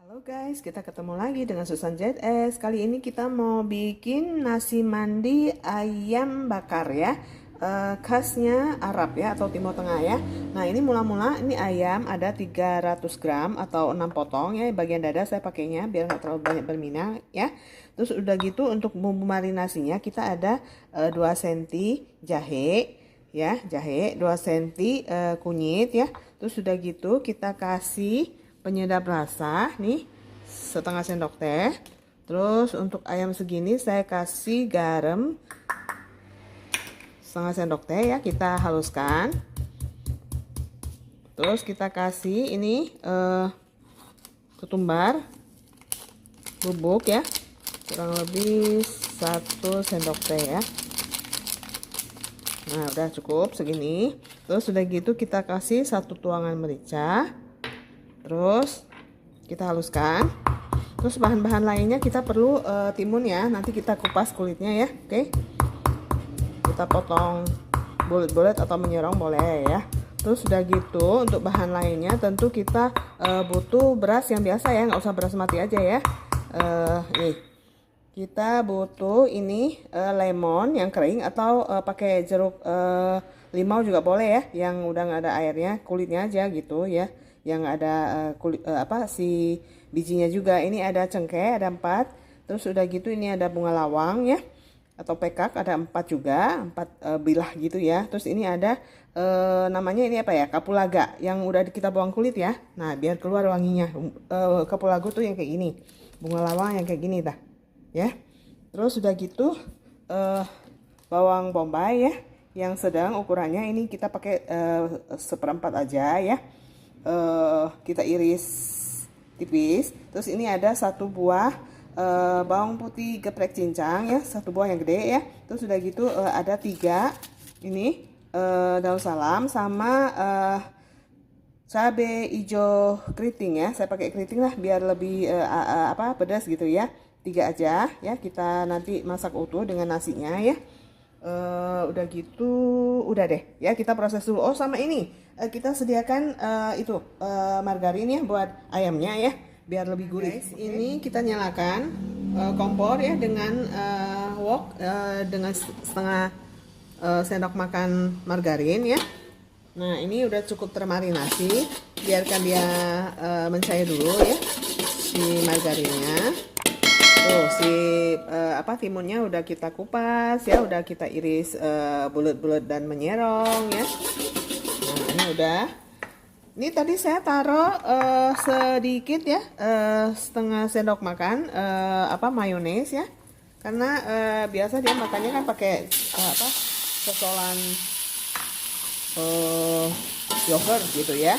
Halo guys, kita ketemu lagi dengan Susan ZS. Kali ini kita mau bikin nasi mandi ayam bakar ya. Khasnya Arab ya atau Timur Tengah ya. Nah, ini mula-mula ini ayam ada 300 gram atau 6 potong ya. Bagian dada saya pakainya biar nggak terlalu banyak berminyak ya. Terus udah gitu untuk bumbu marinasinya kita ada 2 cm jahe ya, jahe 2 cm kunyit ya. Terus udah gitu kita kasih penyedap rasa nih setengah sendok teh. Terus untuk ayam segini saya kasih garam setengah sendok teh ya, kita haluskan. Terus kita kasih ini ketumbar bubuk ya, kurang lebih 1 sendok teh ya. Nah udah cukup segini. Terus udah gitu kita kasih 1 tuangan merica. Terus kita haluskan. Terus bahan-bahan lainnya kita perlu timun ya. Nanti kita kupas kulitnya ya. Oke. Kita potong bulat-bulat atau menyerong boleh ya. Terus udah gitu untuk bahan lainnya tentu kita butuh beras yang biasa ya, nggak usah beras mati aja ya. Nih kita butuh ini lemon yang kering atau pakai jeruk limau juga boleh ya, yang udah nggak ada airnya, kulitnya aja gitu ya, yang ada kulit si bijinya juga. Ini ada cengkeh ada 4. Terus udah gitu ini ada bunga lawang ya atau pekak ada 4 juga, 4 bilah gitu ya. Terus ini ada namanya ini apa ya, kapulaga yang udah kita buang kulit ya. Nah biar keluar wanginya. Kapulaga tuh yang kayak gini, bunga lawang yang kayak gini dah ya. Terus udah gitu bawang bombay ya yang sedang, ukurannya ini kita pakai 1/4 aja ya. Kita iris tipis. Terus ini ada 1 buah bawang putih geprek cincang ya, 1 buah yang gede ya. Terus udah gitu ada 3 ini daun salam sama cabai hijau keriting ya. Saya pakai keriting lah biar lebih pedas gitu ya. 3 aja ya, kita nanti masak utuh dengan nasinya ya. Udah gitu udah deh ya, kita proses dulu. Oh sama ini kita sediakan margarin ya buat ayamnya ya biar lebih gurih. Guys, ini kita nyalakan kompor ya dengan wok dengan setengah sendok makan margarin ya. Nah ini udah cukup termarinasi, biarkan dia mencair dulu ya si margarinnya. Tuh si timunnya udah kita kupas ya, udah kita iris bulat-bulat dan menyerong ya. Nah ini udah. Ini tadi saya taruh sedikit ya, setengah sendok makan mayones ya, karena biasa dia makannya kan pakai sosolan yogurt gitu ya.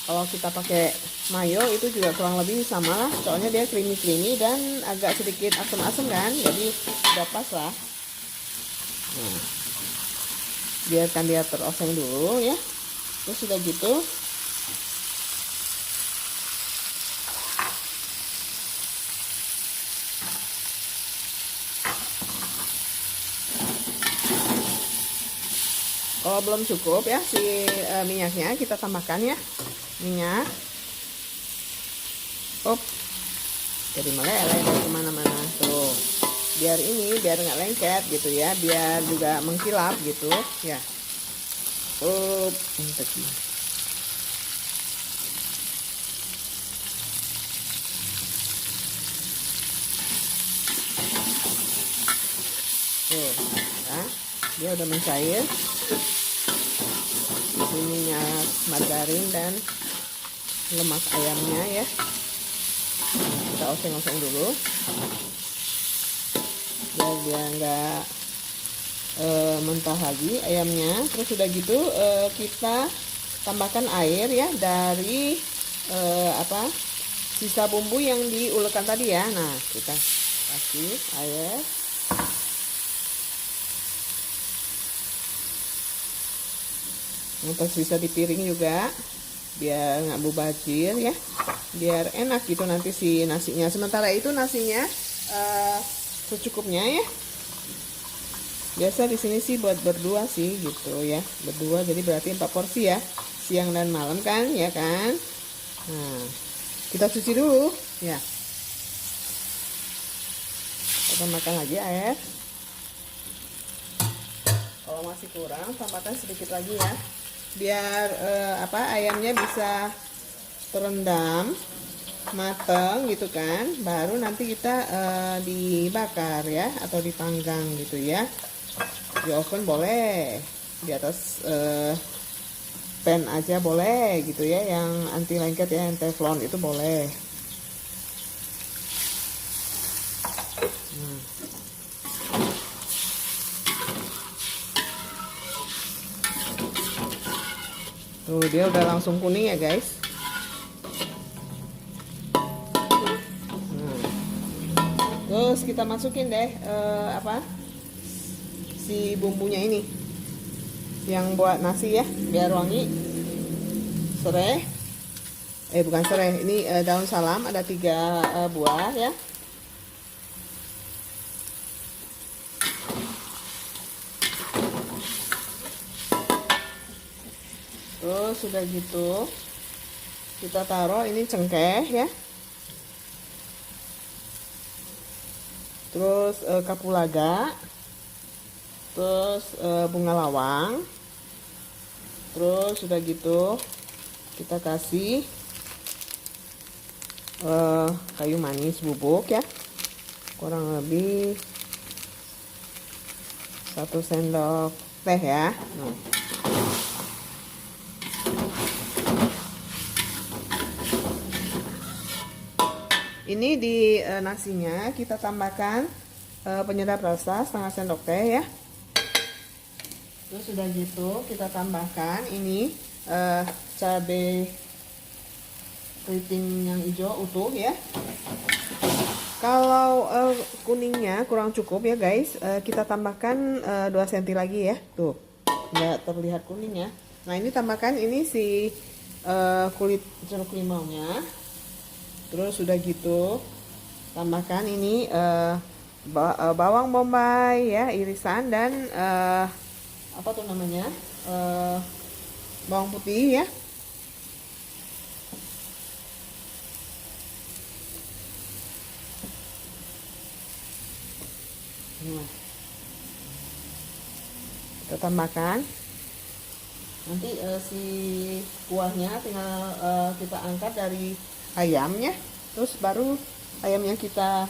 Kalau kita pakai mayo itu juga kurang lebih sama lah, soalnya dia creamy dan agak sedikit asam-asam kan, jadi udah pas lah. Nah, biarkan dia teroseng dulu ya. Terus sudah gitu kalau belum cukup ya si minyaknya, kita tambahkan ya minyak. Jadi meleleh dari kemana-mana tuh, biar nggak lengket gitu ya, biar juga mengkilap gitu ya. Dia udah mencair minyak margarin dan lemak ayamnya ya. Kita oseng-oseng dulu biar dia nggak mentah lagi ayamnya. Terus udah gitu kita tambahkan air ya dari sisa bumbu yang diulekkan tadi ya. Nah kita kasih air. Terus bisa di piring juga biar nggak mubazir ya, biar enak gitu nanti si nasinya. Sementara itu nasinya secukupnya ya. Biasa di sini sih buat berdua sih gitu ya, berdua jadi berarti 4 porsi ya, siang dan malam kan ya kan. Nah Kita cuci dulu ya. Kita tambahkan lagi air. Kalau masih kurang, tambahkan sedikit lagi ya, biar ayamnya bisa terendam mateng gitu kan. Baru nanti kita dibakar ya, atau dipanggang gitu ya. Di oven boleh, di atas pan aja boleh gitu ya, yang anti lengket ya, yang teflon itu boleh. Tuh dia udah langsung kuning ya guys. Terus kita masukin deh si bumbunya ini yang buat nasi ya, biar wangi. Serai, bukan serai, ini daun salam ada 3 buah ya. Terus sudah gitu kita taruh ini cengkeh ya, terus kapulaga, terus bunga lawang, terus sudah gitu kita kasih kayu manis bubuk ya, kurang lebih 1 sendok teh ya. Ini di nasinya kita tambahkan penyedap rasa 1/2 sendok teh ya. Terus sudah gitu kita tambahkan ini cabai keriting yang hijau utuh ya. Kalau kuningnya kurang cukup ya guys, kita tambahkan 2 cm lagi ya. Tuh nggak terlihat kuningnya. Nah ini tambahkan ini si kulit jeruk limaunya. Terus sudah gitu tambahkan ini bawang bombay ya, irisan, dan apa tuh namanya, bawang putih ya. Nah, kita tambahkan. Nanti si kuahnya tinggal kita angkat dari ayamnya, terus baru ayamnya kita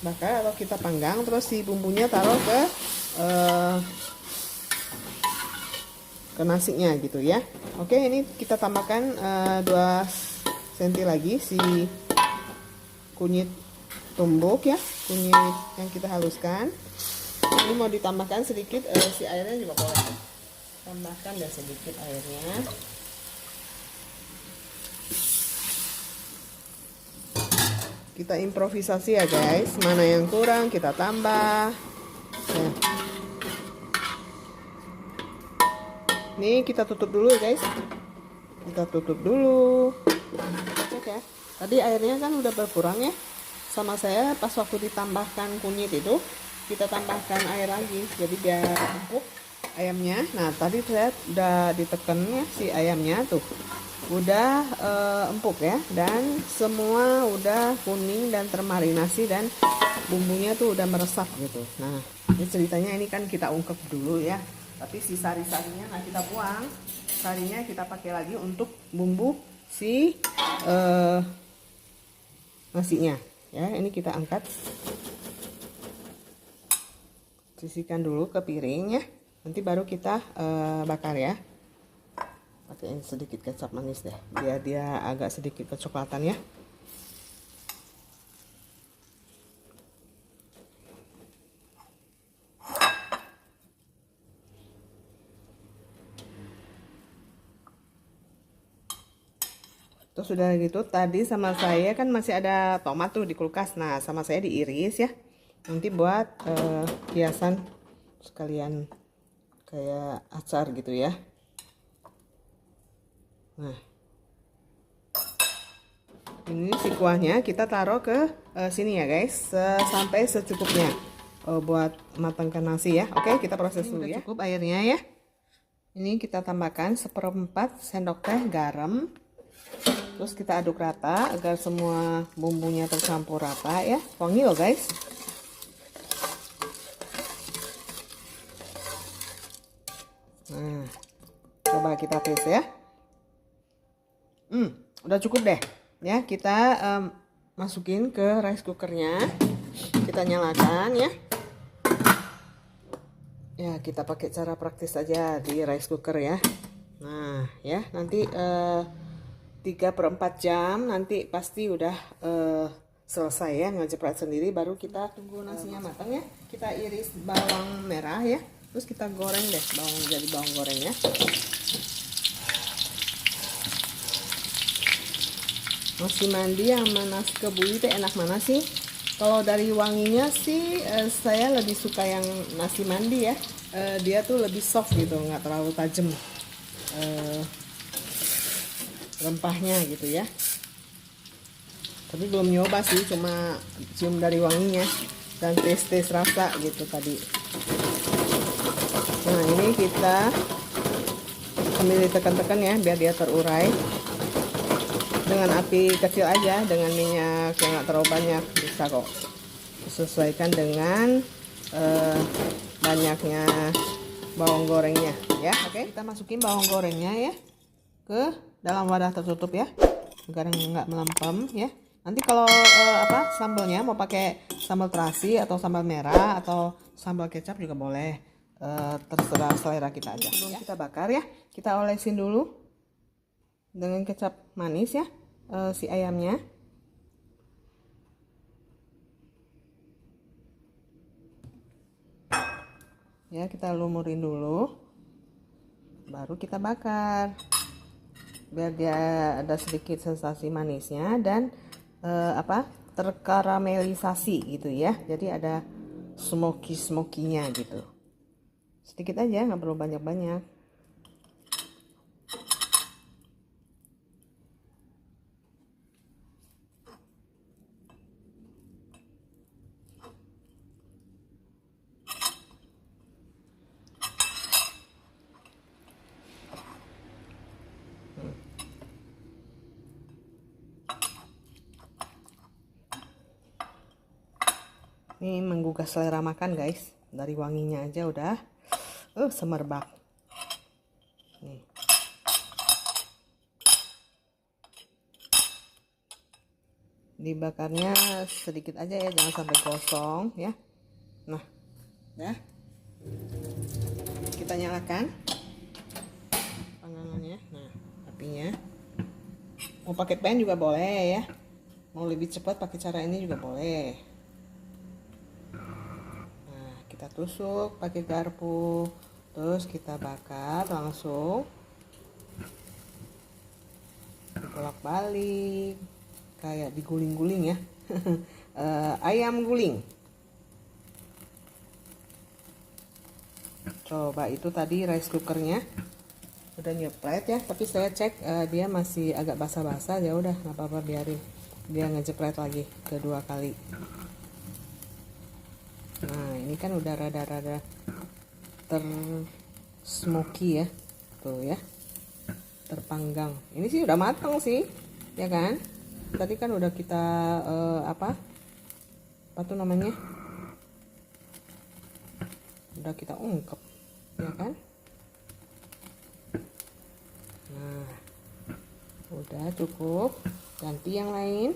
bakar atau kita panggang, terus si bumbunya taruh ke nasinya gitu ya. Oke, ini kita tambahkan 2 cm lagi si kunyit tumbuk ya, kunyit yang kita haluskan. Ini mau ditambahkan sedikit si airnya juga boleh, tambahkan dan sedikit airnya. Kita improvisasi ya guys, mana yang kurang kita tambah ya. Nih kita tutup dulu guys, kita tutup dulu. Oke, tadi airnya kan udah berkurang ya, sama saya pas waktu ditambahkan kunyit itu kita tambahkan air lagi, jadi biar empuk ayamnya. Nah tadi saya udah diteken ya si ayamnya tuh udah empuk ya, dan semua udah kuning dan termarinasi dan bumbunya tuh udah meresap gitu. Nah ini ceritanya, ini kan kita ungkep dulu ya, tapi si sari-sarinya nah kita buang, sarinya kita pakai lagi untuk bumbu si nasinya ya. Ini kita angkat, sisihkan dulu ke piring ya, nanti baru kita bakar ya. Pakaiin sedikit kecap manis deh, biar dia agak sedikit kecoklatan ya. Terus sudah gitu, tadi sama saya kan masih ada tomat tuh di kulkas. Nah sama saya diiris ya, nanti buat hiasan sekalian kayak acar gitu ya. Nah ini si kuahnya kita taruh ke sini ya guys, sampai secukupnya buat matangkan nasi ya. Oke, kita proses dulu ya. Cukup airnya ya. Ini kita tambahkan 1/4 sendok teh garam, Terus kita aduk rata agar semua bumbunya tercampur rata ya. Wangi loh guys. Nah, coba kita tes ya. Udah cukup deh. Ya, kita masukin ke rice cookernya. Kita nyalakan ya. Ya, kita pakai cara praktis aja di rice cooker ya. Nah, ya, nanti 3/4 jam nanti pasti udah selesai ya ngejepret sendiri. Baru kita tunggu nasinya matang ya. Kita iris bawang merah ya. Terus kita goreng deh jadi bawang goreng ya. Nasi mandi sama nasi kebuli itu enak mana sih? Kalau dari wanginya sih saya lebih suka yang nasi mandi ya. Dia tuh lebih soft gitu, nggak terlalu tajam rempahnya gitu ya. Tapi belum nyoba sih, cuma cium dari wanginya dan tes rasa gitu tadi. Nah, ini kita sambil ditekan-tekan ya biar dia terurai. Dengan api kecil aja, dengan minyak yang nggak terlalu banyak, bisa kok. Sesuaikan dengan banyaknya bawang gorengnya ya. Oke, kita masukin bawang gorengnya ya ke dalam wadah tertutup ya, agar nggak melempem ya. Nanti kalau sambalnya mau pakai sambal terasi atau sambal merah atau sambal kecap juga boleh, terserah selera kita aja ya. Kita bakar ya, kita olesin dulu dengan kecap manis ya si ayamnya. Ya, kita lumurin dulu, baru kita bakar biar dia ada sedikit sensasi manisnya dan terkaramelisasi gitu ya. Jadi ada smoky-smokinya gitu. Sedikit aja, nggak perlu banyak-banyak. Ini menggugah selera makan guys. Dari wanginya aja udah semerbak. Nih. Dibakarnya sedikit aja ya, jangan sampai gosong ya. Nah, ya. Kita nyalakan panggangannya. Nah, apinya. Mau pakai pan juga boleh ya. Mau lebih cepat pakai cara ini juga boleh. Kita tusuk pakai garpu, terus kita bakar langsung, bolak-balik kayak diguling-guling ya. Ayam guling. Coba itu tadi rice cookernya udah nyepret ya, tapi saya cek dia masih agak basah-basah. Ya udah, nggak apa-apa, biarin dia ngejepret lagi kedua kali. Nah, ini kan udah rada-rada tersmoky ya, tuh ya, terpanggang. Ini sih udah matang sih, ya kan? Tadi kan udah kita apa tuh namanya? Udah kita ungkep, ya kan? Nah, udah cukup. Ganti yang lain.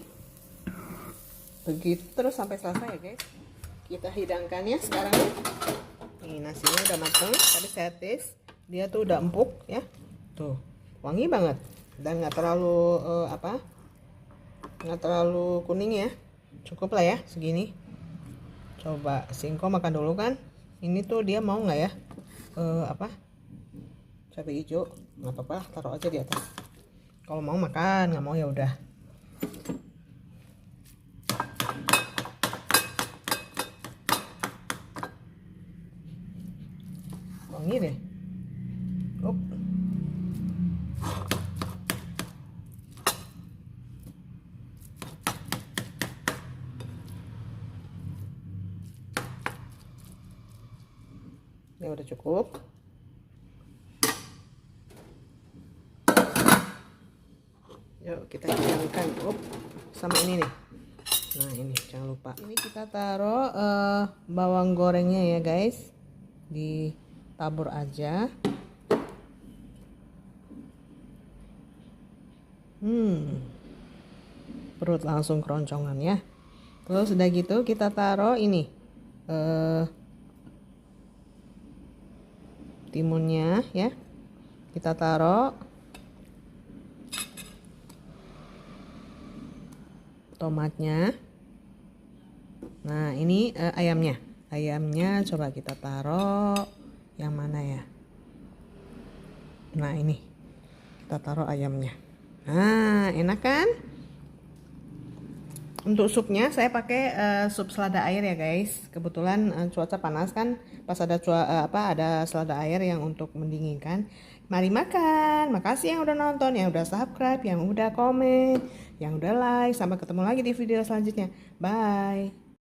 Begitu terus sampai selesai ya guys. Kita hidangkan ya sekarang. Nih, nasinya udah matang. Tadi saya tes, dia tuh udah empuk ya. Tuh, wangi banget dan nggak terlalu nggak terlalu kuning ya. Cukup lah ya segini. Coba Singko makan dulu kan. Ini tuh dia mau nggak ya? Cabai hijau. Nggak apa-apa, taruh aja di atas. Kalau mau makan, nggak mau ya udah. Wangi deh. Ya udah cukup. Yuk kita hilangkan. Sama ini nih. Nah ini jangan lupa. Ini kita taruh bawang gorengnya ya guys, ditabur aja. Perut langsung keroncongan ya. Terus udah gitu kita taruh ini timunnya ya, kita taruh tomatnya. Nah ini ayamnya coba kita taruh yang mana ya. Nah ini kita taruh ayamnya. Nah enak kan. Untuk supnya saya pakai sup selada air ya guys. Kebetulan cuaca panas kan, pas ada ada selada air yang untuk mendinginkan. Mari makan. Makasih yang udah nonton, yang udah subscribe, yang udah komen, yang udah like. Sampai ketemu lagi di video selanjutnya. Bye.